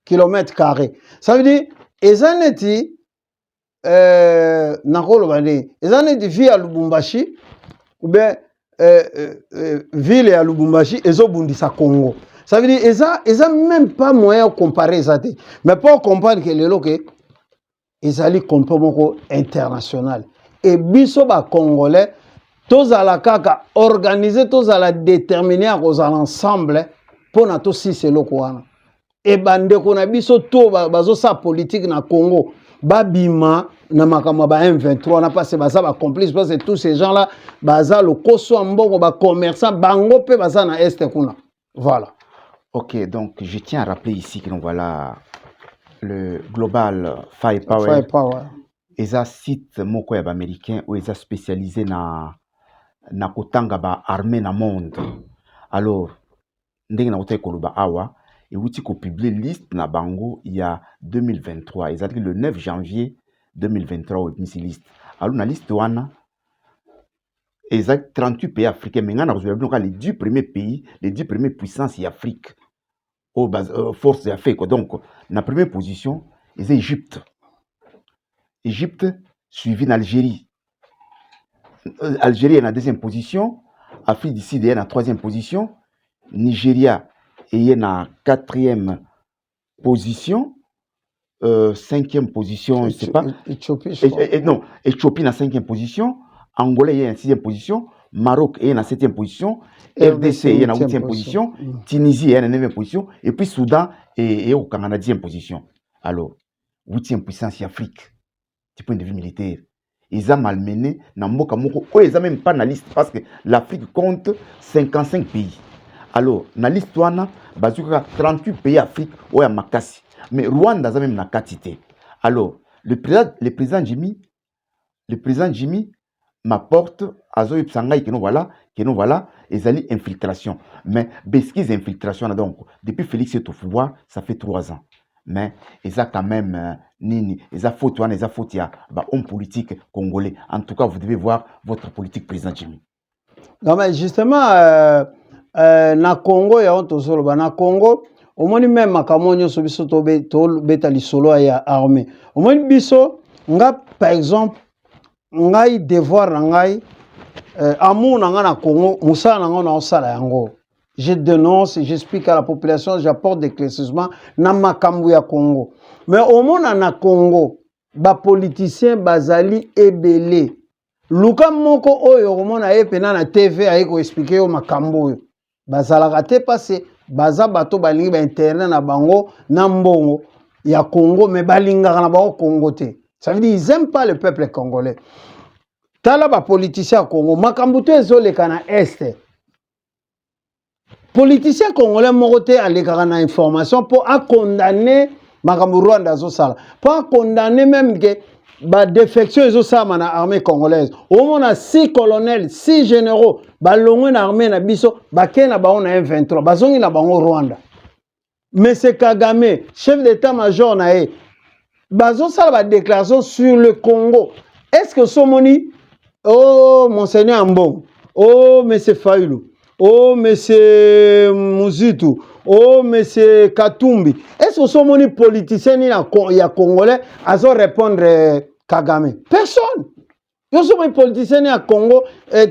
km². Ça veut dire ezaneti nakolo bande ezaneti via Lubumbashi ou bien ville à Lubumbashi ezobundisa Congo. Ça veut dire eza même pas moyen de comparer ça. Mais pour comprendre que le loke ezali complot international et biso ba congolais tous à la kaka organiser tous à la déterminer à cause ensemble pour na to si c'est lokwana. Et bande kona biso to bazo sa politique na Congo babima na makama ba M23 na passé baza ba complice parce que tous ces gens là baza le koso mbongo ba commerçant bango pe baza na est kuna. Voilà. OK, donc je tiens à rappeler ici que donc voilà le Global Firepower. Eza site moko ya ba américain ou eza spécialisé na kotanga ba armée na monde. Alors ndenge na kotay koloba awa et outi ko publier liste na bango il y a 2023 exactement le 9 janvier 2023 au liste. Alors na liste wana exact 38 pays africains mais ngana ko les 10 premiers pays, les 10 premières puissances d'Afrique aux forces d'Afrique. Donc na première position c'est Égypte. Égypte suivi d'Algérie. Algérie est en deuxième position, Afrique du Sud est en troisième position, Nigeria est en quatrième position, 5e position, je ne sais pas. Éthiopie, je crois. Non, Éthiopie na 5e position, Angola est en 6e position, Maroc est en 7e position, RDC est en 8e position, Tunisie est en 9e position, et puis Soudan est au 10e position. Alors, 8e puissance Afrique, du point de vue militaire. Ils ont malmené, ils n'ont même pas na liste, parce que l'Afrique compte 55 pays. Alors, na liste, il y a 38 pays d'Afrique, où il y a Makassi. Mais Rwanda a même na quantité. Alors, le président Jimmy m'apporte à Zoï Psangaï que nous voilà, ils ont infiltration. Mais Besquiz infiltration, donc, depuis Félix est au pouvoir, ça fait 3 ans. Mais ils ont quand même, ils ont faute, il y a homme politique congolais. En tout cas, vous devez voir votre politique, président Jimmy. Non, mais justement, na Congo, il y a un tosolo. Na Congo, au moins même makamonyo so biso to beta li solo ya armée. Au moins biso nga par exemple ngai devoir na ngai amour na Congo, musa na ngo na osala yango. Je dénonce, j'explique à la population, j'apporte des éclaircissements na makambu ya Congo. Mais au moins na Congo, ba politiciens bazali ebele. Luka moko oyo komona ye pena na TV aye ko expliquer yo makambo oyo. Bazalaka te parce baza bato balingi ba internet na bango na mbongo ya Congo mais balingaka na bango Congo te. Ça veut dire ils aiment pas le peuple congolais. Tala ba politicien Congo makambo te ezoleka na est. Politicien congolais moko te alekaka na information pour à condamner makambo Rwanda zo sala. Pour condamner même que ba défection ezosama na armée congolaise. Au moins na 6 colonels, 6 généraux, ba longwe na armée na biso, ba kena ba on a M23, ba zongi na bango Rwanda. Mais c'est Kagame, chef d'état-major na e, ba zo sala ba déclaration sur le Congo. Est-ce que Somoni, oh monseigneur Ambon, oh monsieur Fayoulou, oh monsieur Muzitu, oh monsieur Katumbi, est-ce que Somoni politicien ni ya congolais azo répondre Kagame? Personne. Yo somoni politicien ya Congo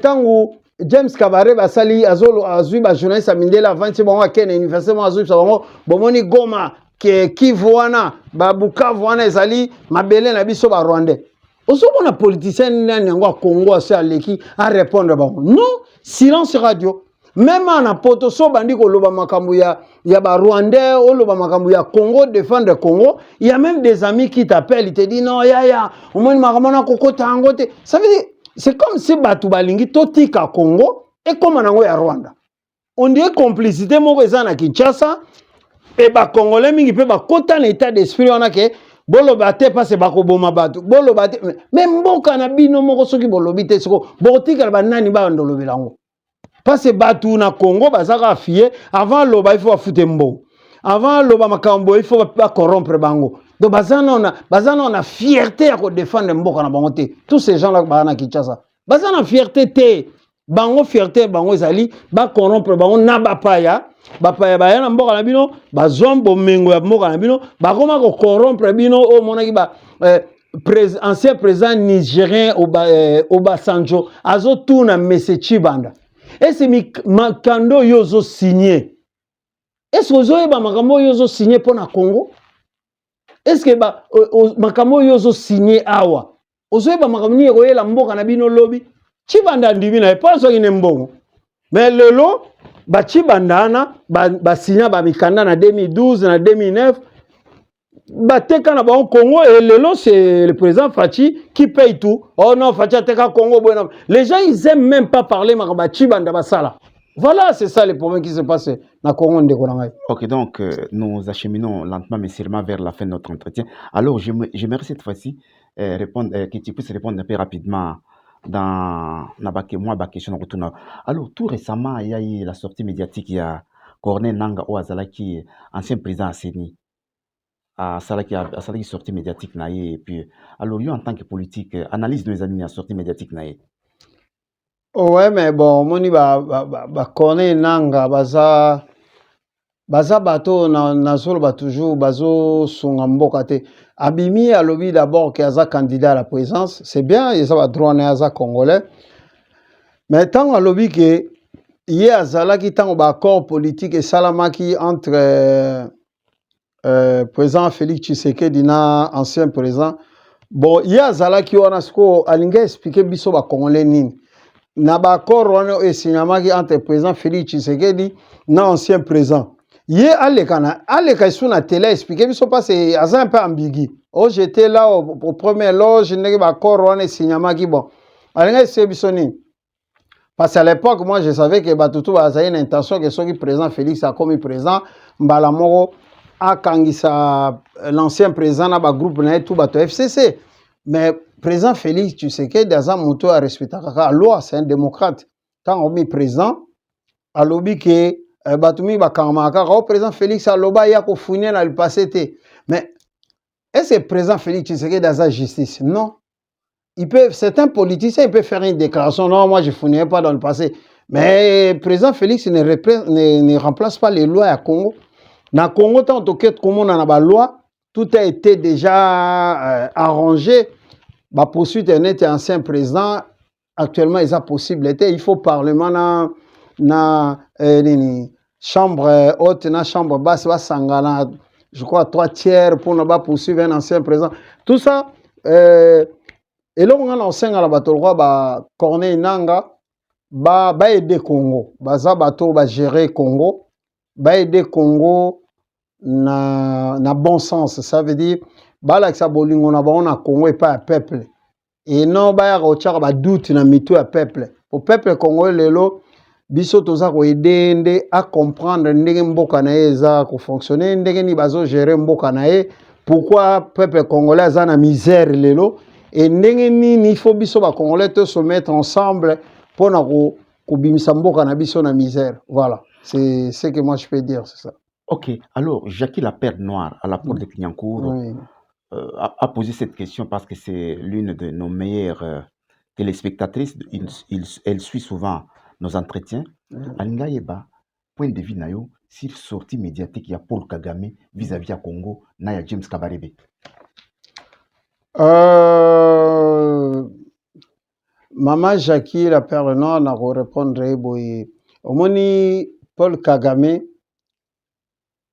tangu James Kabare basali azui ba journaliste amindela avant ti bango akene université mo azui bango bomoni Goma Kivu wana ba Bukavu wana ezali mabele na biso ba Rwandais. Osomona politicien nani yango a Congo ase aleki a répondre bango. Non, silence radio. Même en poto so bandi ko loba makambu ya ba Rwandais ou loba makambu ya Congo défendre Congo, il y a même des amis qui t'appellent, ils te disent non au moins makamana koko tango te. Ça veut dire c'est comme si batu balingi totika Congo et comme nango ya Rwanda. On dirait complicité moko eza na Kinshasa et ba Congolais mingi pe ba kota na état d'esprit wana ke boloba te parce bako boma batu boloba te même mboka na bino moko soki bolobi te siko botika ba nani ba ndolobela ngo. Parce que Batou na Congo, bazaka fier, avant l'oba, il faut foutre mbo. Avant l'oba makambo, il faut pas corrompre bango. Donc bazana on a fierté à défendre mbo na bango te. Tous ces gens là bazana Kinshasa. Bazana fierté te. Bango fierté bango ezali ba corrompre bango na bapaya ba ya na mboka na bino, bazombo mengo ya mboka na bino, ba koma ko corrompre bino o monaki ba ancien président nigérien Obasanjo azo tuna Mese Chibanda. Est-ce que Makando yozo signé? Est-ce que Ozoeba Makambo yozo signé pour na Congo? Est-ce que Makambo yozo signé awa? Ozoeba Makambo ni ekoye la mboka na bino lobi? Chibanda ndibina pas so ine mbongo. Mais lelo ba Chibanda na ba signa ba mikanda na 2012 na 2009 bateka na ba Congo et lelo c'est le président Fachi qui paye tout. Oh non, Fachi a teka Congo bueno. Les gens ils aiment même pas parler ba Chibanda basala. Voilà, c'est ça le problème qui se passe dans Congo de Konangai. Ok, donc nous acheminons lentement mais sûrement vers la fin de notre entretien. Alors j'aimerais cette fois-ci répondre que tu puisses répondre un peu rapidement dans ma question. Alors tout récemment il y a eu la sortie médiatique, il y a Corneille Nangaa Ouazzala qui est ancien président à CENI. À Salaki sortie médiatique naïe et puis alors lui en tant que politique analyse de les années à sortie médiatique naïe. Ouais mais bon moni ba Corneille Nangaa baza bato na solo ba toujours bazo sunga mboka te abimi a lobby d'abord que aza candidat à la présidence, c'est bien il a droit na aza congolais mais tant a lobby que hier azala qui tant ba accord politique et salamaki entre président Félix Tshisekedi na ancien président. Bon, il y a Zala qui wana sko alinga expliquer biso ba congolais nini. Na ba accord wana e signamaki entre président Félix Tshisekedi na ancien président. Yé aleka suna télé expliquer biso parce que aza un peu ambigu. Oh, j'étais là au premier loge, n'ai pas accord wana signamaki bon. Alinga expliquer biso nini. Parce qu'à l'époque, moi, je savais que Batutu avait une intention que ce qui président Félix a commis président, Mbalamoro a kangisa l'ancien président dans le groupe tout bateau FCC. Mais président Félix, tu sais que dans un moto a respecté la loi, c'est un démocrate. Quand on mis président, a lobby que Batumi Bakamaka, le président Félix a lobby il a fouillé dans le passé. Mais est-ce que le président Félix, tu sais que dans la justice? Non. Certains politiciens peuvent faire une déclaration, non, moi je ne fournirais pas dans le passé. Mais le président Félix ne remplace pas les lois à Congo. Dans le Congo, tant que comme on a la loi, tout a été déjà arrangé. La poursuite est ancien président. Actuellement, il a possibilité. Il faut parlement dans chambre haute, dans chambre basse, je crois 3/3 pour ne pas poursuivre un ancien président. Tout ça. Et là, on a lancé à la bateau Corneille Nanga, aider Congo, baza bateau gérer Congo, aider Congo na bon sens. Ça veut dire, là, ça bolingo na on a Congo et pas un peuple. Et non, ba ya doute na mitu à peuple. Pour peuple congolais lelo, biso toza ko aider à comprendre ndenge mboka na eza ko fonctionner, ndenge ni bazo gérer mboka na e. Pourquoi peuple congolais a na misère lelo? Et il faut que les Congolais se mettent ensemble pour que mboka na biso na misère. Voilà, c'est ce que moi je peux dire, c'est ça. Ok, alors Jackie la Perle Noire à la porte de Clignancourt oui. A posé cette question parce que c'est l'une de nos meilleures téléspectatrices. Elle suit souvent nos entretiens. Alinga Yeba, point de vue nayo, sur sortie médiatique, il y a Paul Kagame vis-à-vis à Congo, na ya James Kabarebe. Maman Jackie la Perle Noire n'a pas répondre boy. Omoni Paul Kagame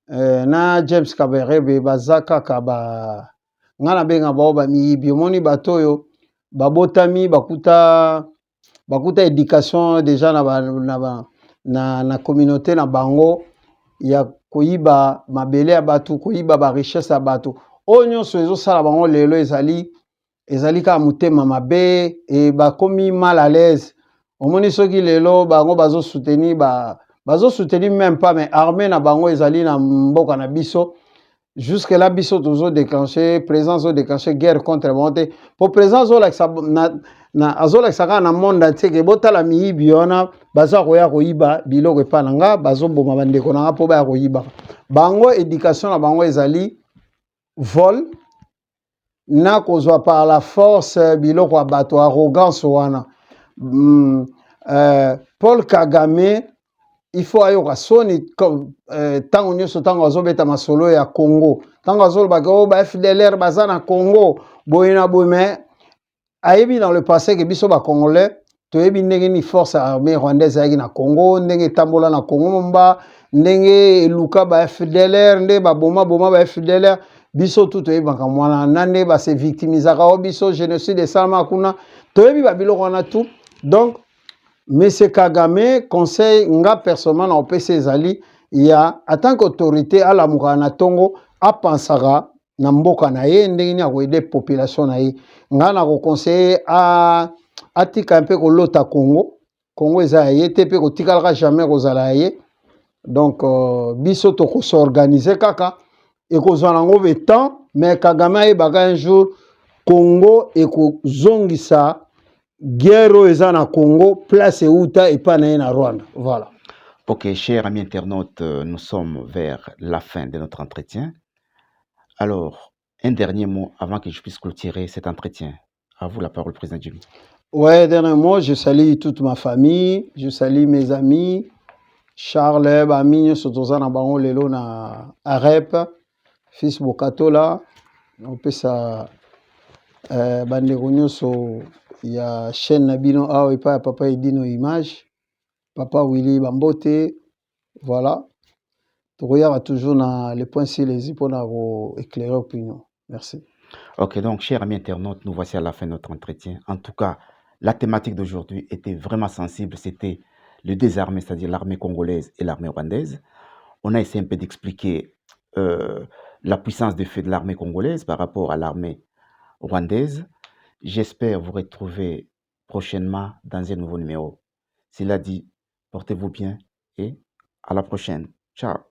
na James Kabarebe bazaka kaba ngana benga ba miyibi omoni batoyo babotami bakuta éducation déjà na communauté na bango ya koyiba mabele ya batu koyiba ba richesse ya batu. Onyo sozo sala bango lelo ezali ka mutema mabe et ba komi mal à l'aise. Omoni soki lelo bango bazo soutenir même pas mais armée na bango ezali na mboka na biso. Jusque là biso tozo déclencher présence au déclencher guerre contre monté. Pour présence au like na azola saka na monde entier ke botala miyibi ona baza koya koyiba biloko epananga bazo boma bandeko na po ba koyiba. Bango éducation na bango ezali vol na kozwa par la force biloko ya bato arrogance wana. Paul Kagame il faut ayoka soni tango nyoso tango azobeta masolo ya Congo tango azoloba ko ba FDLR baza na Congo boyina boyme ayebi dans le passé que biso ba congolais toyebi ndenge ni force armée rwandaise ayaki na Congo ndenge tambola na Congo mba ndenge eluka ba FDLR nde ba boma ba FDLR biso tout toyebaka mwana nande ba se victimisaka o biso génocide esalama kuna toyebi ba biloko wana tout. Donc Monsieur Kagame conseil nga personnellement na OPC ezali ya en tant qu'autorité à la mukana tongo a pensaka na mboka na ye ndenge ni akoyede population na ye nga na ko conseiller a tika un peu ko lota Congo eza ye te pe ko tikalaka jamais kozala ye. Donc biso to ko s'organiser kaka et ko zana ngo temps mais Kagame ayebaka un jour Congo et ko zongisa guerre eza na Congo, place Outa et pas na Rwanda. Voilà. Ok, chers amis internautes, nous sommes vers la fin de notre entretien. Alors, un dernier mot avant que je puisse clôturer cet entretien. À vous la parole, Président Jimmy. Ouais, dernier mot, je salue toute ma famille, je salue mes amis, Charles, Bamigno, Sotozana, Baron, Lelo, na Arep, fils Bokatola, on peut ça, Banderonio, il y a chaîne Nabino Ao et pas papa Edino Image, papa Willy Bambote, voilà. regarde toujours dans les points sur les pour éclairer l'opinion. Merci. Ok, donc, chers amis internautes, nous voici à la fin de notre entretien. En tout cas, la thématique d'aujourd'hui était vraiment sensible. C'était le désarmé, c'est-à-dire l'armée congolaise et l'armée rwandaise. On a essayé un peu d'expliquer la puissance de feu de l'armée congolaise par rapport à l'armée rwandaise. J'espère vous retrouver prochainement dans un nouveau numéro. Cela dit, portez-vous bien et à la prochaine. Ciao.